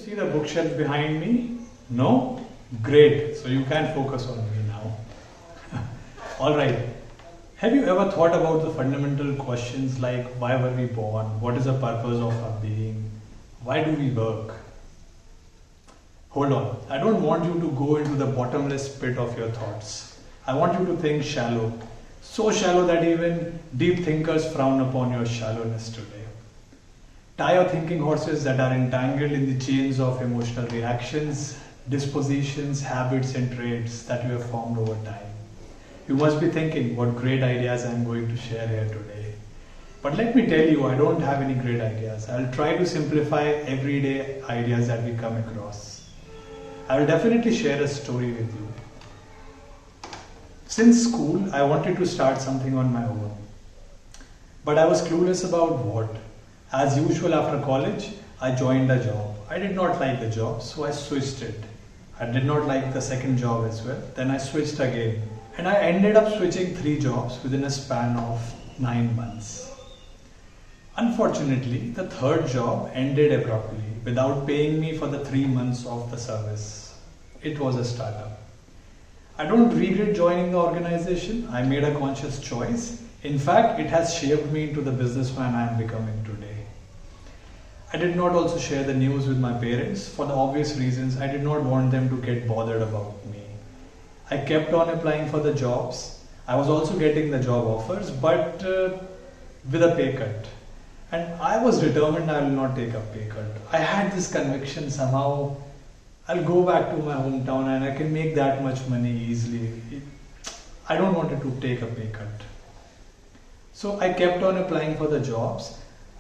see the bookshelf behind me? No? Great. So you can focus on me now. Alright. Have you ever thought about the fundamental questions like why were we born? What is the purpose of our being? Why do we work? Hold on. I don't want you to go into the bottomless pit of your thoughts. I want you to think shallow. So shallow that even deep thinkers frown upon your shallowness today. Tie your thinking horses that are entangled in the chains of emotional reactions, dispositions, habits and traits that you have formed over time. You must be thinking what great ideas I am going to share here today. But let me tell you, I don't have any great ideas. I'll try to simplify everyday ideas that we come across. I will definitely share a story with you. Since school, I wanted to start something on my own. But I was clueless about what. As usual after college, I joined a job. I did not like the job, so I switched it. I did not like the second job as well. Then I switched again. And I ended up switching 3 jobs within a span of 9 months. Unfortunately, the third job ended abruptly without paying me for the 3 months of the service. It was a startup. I don't regret joining the organization. I made a conscious choice. In fact, it has shaped me into the businessman I am becoming today. I did not also share the news with my parents for the obvious reasons. I did not want them to get bothered about me. I kept on applying for the jobs. I was also getting the job offers, but with a pay cut. And I was determined I will not take a pay cut. I had this conviction somehow I'll go back to my hometown and I can make that much money easily. I don't want to take a pay cut. So I kept on applying for the jobs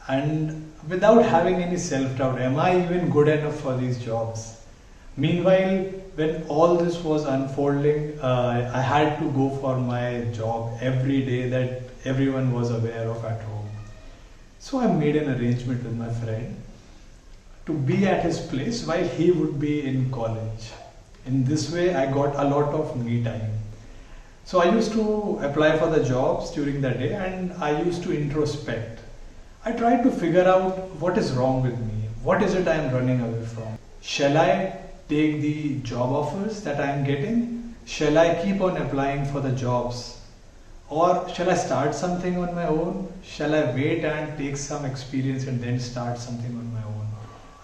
and without having any self-doubt, am I even good enough for these jobs? Meanwhile, when all this was unfolding, I had to go for my job every day that everyone was aware of at home. So I made an arrangement with my friend to be at his place while he would be in college. In this way, I got a lot of me time. So I used to apply for the jobs during the day and I used to introspect. I tried to figure out what is wrong with me. What is it I am running away from? Shall I take the job offers that I am getting? Shall I keep on applying for the jobs? Or shall I start something on my own? Shall I wait and take some experience and then start something on my own?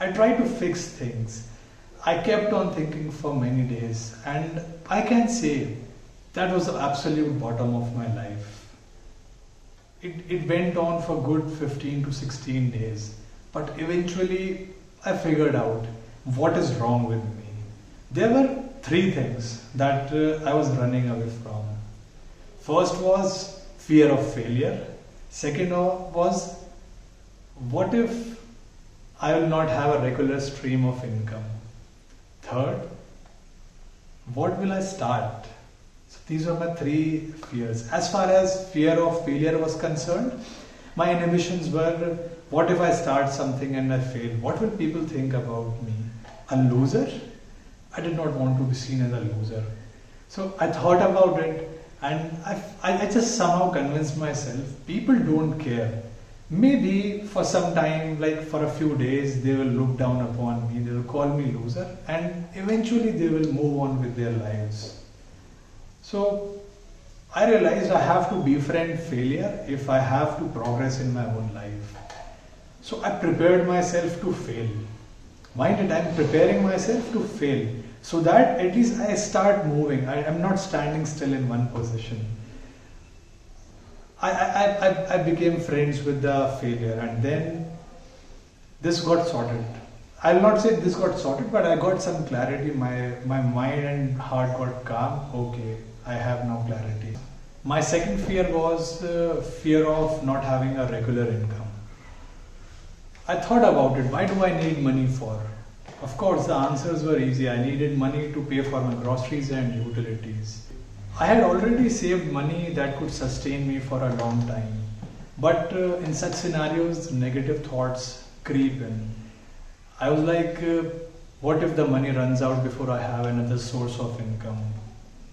I tried to fix things. I kept on thinking for many days and I can say that was the absolute bottom of my life. It went on for good 15 to 16 days. But eventually I figured out what is wrong with me. There were 3 things that I was running away from. First was fear of failure. Second was what if I will not have a regular stream of income? Third, what will I start? So these were my 3 fears. As far as fear of failure was concerned, my inhibitions were what if I start something and I fail? What will people think about me? A loser? I did not want to be seen as a loser. So I thought about it and I just somehow convinced myself people don't care. Maybe for some time, like for a few days, they will look down upon me, they will call me loser and eventually they will move on with their lives. So I realized I have to befriend failure if I have to progress in my own life. So I prepared myself to fail. Mind it, I am preparing myself to fail so that at least I start moving. I am not standing still in one position. I became friends with the failure and then this got sorted. I'll not say this got sorted, but I got some clarity. My mind and heart got calm. Okay, I have now clarity. My second fear was fear of not having a regular income. I thought about it. Why do I need money for? Of course, the answers were easy. I needed money to pay for my groceries and utilities. I had already saved money that could sustain me for a long time. But in such scenarios, negative thoughts creep in. I was like, what if the money runs out before I have another source of income?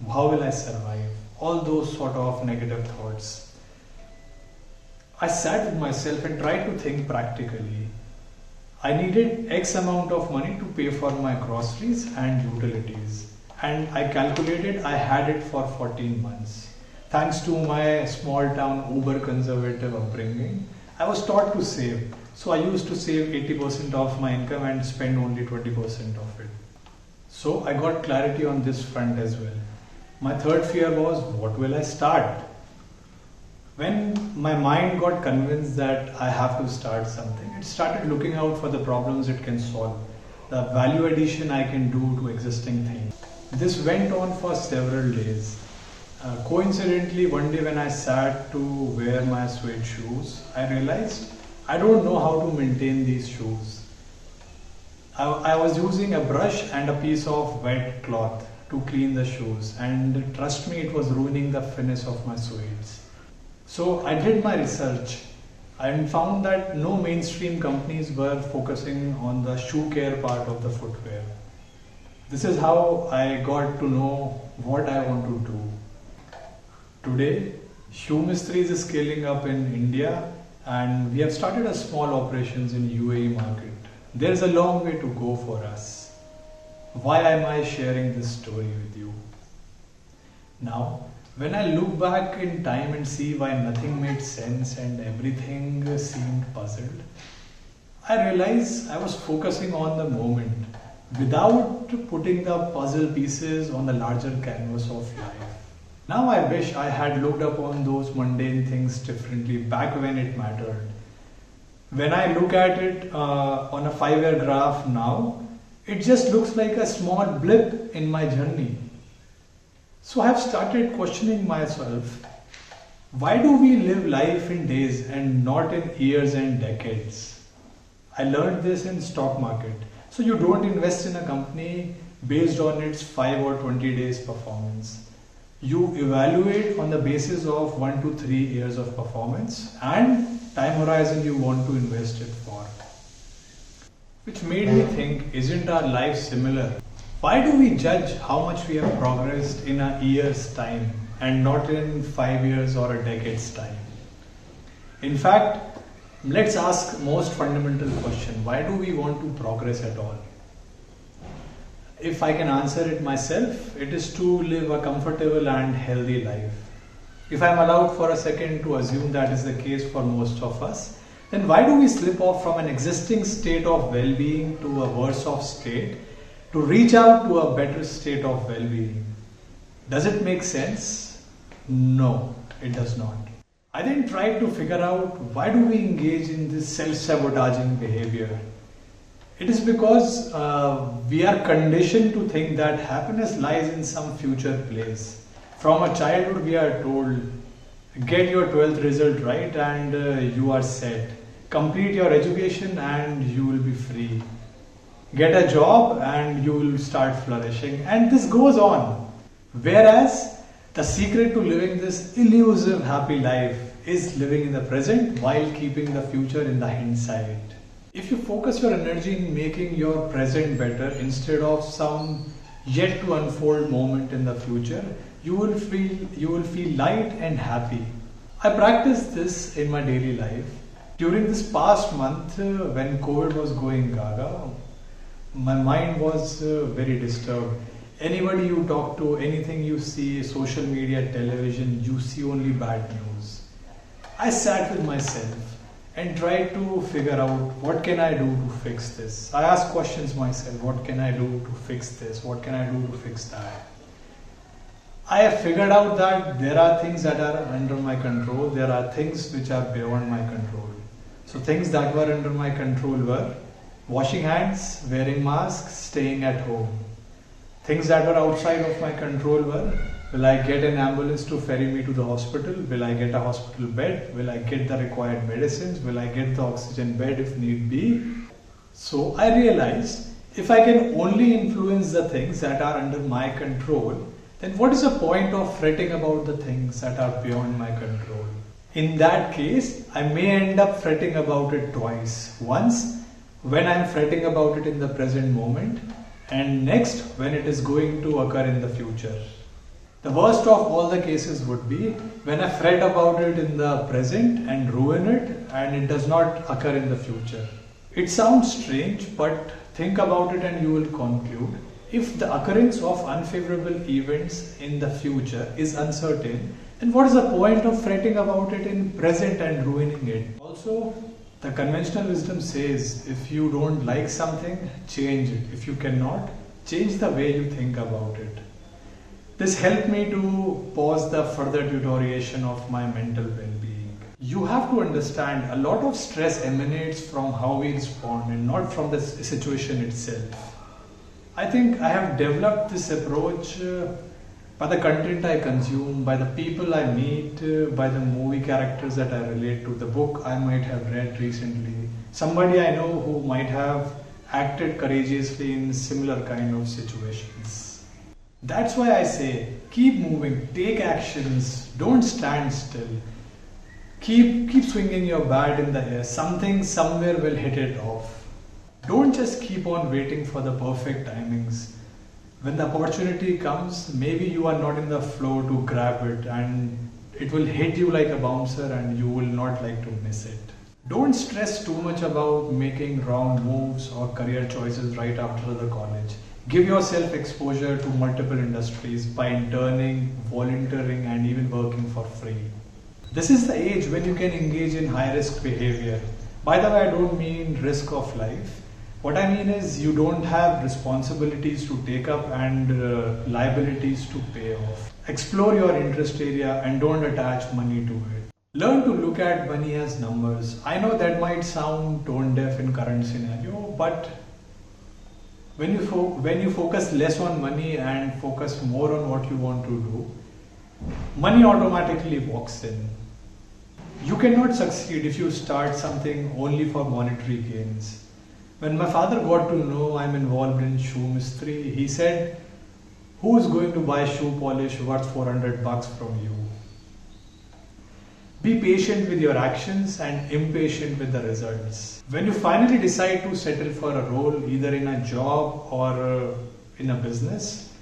How will I survive? All those sort of negative thoughts. I sat with myself and tried to think practically. I needed X amount of money to pay for my groceries and utilities. And I calculated I had it for 14 months. Thanks to my small town uber conservative upbringing, I was taught to save. So I used to save 80% of my income and spend only 20% of it. So I got clarity on this front as well. My third fear was, what will I start? When my mind got convinced that I have to start something, it started looking out for the problems it can solve, the value addition I can do to existing things. This went on for several days. Coincidentally, one day when I sat to wear my suede shoes, I realized I don't know how to maintain these shoes. I was using a brush and a piece of wet cloth to clean the shoes, and trust me, it was ruining the finish of my suedes. So I did my research and found that no mainstream companies were focusing on the shoe care part of the footwear. This is how I got to know what I want to do. Today, Shoe Mistries is scaling up in India, and we have started a small operations in UAE market. There's a long way to go for us. Why am I sharing this story with you? Now, when I look back in time and see why nothing made sense and everything seemed puzzled, I realize I was focusing on the moment without putting the puzzle pieces on the larger canvas of life. Now I wish I had looked upon those mundane things differently back when it mattered. When I look at it on a 5-year graph now, it just looks like a small blip in my journey. So I have started questioning myself, why do we live life in days and not in years and decades? I learned this in stock market. So you don't invest in a company based on its 5 or 20 days performance. You evaluate on the basis of 1 to 3 years of performance and time horizon you want to invest it for. Which made me think, isn't our life similar? Why do we judge how much we have progressed in a year's time and not in 5 years or a decade's time? In fact, let's ask most fundamental question, why do we want to progress at all? If I can answer it myself, it is to live a comfortable and healthy life. If I am allowed for a second to assume that is the case for most of us, then why do we slip off from an existing state of well-being to a worse off state to reach out to a better state of well-being? Does it make sense? No, it does not. I then tried to figure out, why do we engage in this self-sabotaging behavior? It is because we are conditioned to think that happiness lies in some future place. From a childhood we are told, get your 12th result right and you are set. Complete your education and you will be free. Get a job and you will start flourishing, and this goes on. Whereas the secret to living this elusive happy life is living in the present while keeping the future in the hindsight. If you focus your energy in making your present better instead of some yet to unfold moment in the future, you will feel light and happy. I practice this in my daily life. During this past month, when COVID was going gaga, my mind was very disturbed. Anybody you talk to, anything you see, social media, television, you see only bad news. I sat with myself and tried to figure out, what can I do to fix this? I asked questions myself, what can I do to fix this? What can I do to fix that? I have figured out that there are things that are under my control, there are things which are beyond my control. So things that were under my control were washing hands, wearing masks, staying at home. Things that were outside of my control were, will I get an ambulance to ferry me to the hospital? Will I get a hospital bed? Will I get the required medicines? Will I get the oxygen bed if need be? So I realized, if I can only influence the things that are under my control, then what is the point of fretting about the things that are beyond my control? In that case, I may end up fretting about it twice. Once, when I am fretting about it in the present moment, and next, when it is going to occur in the future. The worst of all the cases would be when I fret about it in the present and ruin it, and it does not occur in the future. It sounds strange, but think about it and you will conclude. If the occurrence of unfavorable events in the future is uncertain, then what is the point of fretting about it in present and ruining it? Also, the conventional wisdom says if you don't like something, change it. If you cannot, change the way you think about it. This helped me to pause the further deterioration of my mental well-being. You have to understand a lot of stress emanates from how we respond and not from the situation itself. I think I have developed this approach by the content I consume, by the people I meet, by the movie characters that I relate to, the book I might have read recently, somebody I know who might have acted courageously in similar kind of situations. That's why I say, keep moving, take actions, don't stand still. Keep swinging your bat in the air, something somewhere will hit it off. Don't just keep on waiting for the perfect timings. When the opportunity comes, maybe you are not in the flow to grab it and it will hit you like a bouncer and you will not like to miss it. Don't stress too much about making wrong moves or career choices right after the college. Give yourself exposure to multiple industries by interning, volunteering and even working for free. This is the age when you can engage in high risk behavior. By the way, I don't mean risk of life. What I mean is you don't have responsibilities to take up and liabilities to pay off. Explore your interest area and don't attach money to it. Learn to look at money as numbers. I know that might sound tone deaf in current scenario, but when you focus less on money and focus more on what you want to do, money automatically walks in. You cannot succeed if you start something only for monetary gains. When my father got to know I'm involved in shoe mystery, he said, "Who's going to buy shoe polish worth $400 from you?" Be patient with your actions and impatient with the results. When you finally decide to settle for a role, either in a job or in a business,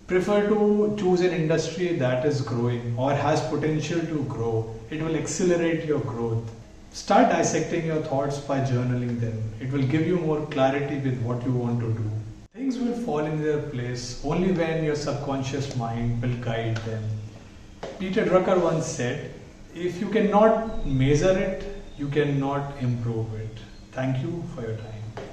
prefer to choose an industry that is growing or has potential to grow. It will accelerate your growth. Start dissecting your thoughts by journaling them. It will give you more clarity with what you want to do. Things will fall in their place only when your subconscious mind will guide them. Peter Drucker once said, "If you cannot measure it, you cannot improve it." Thank you for your time.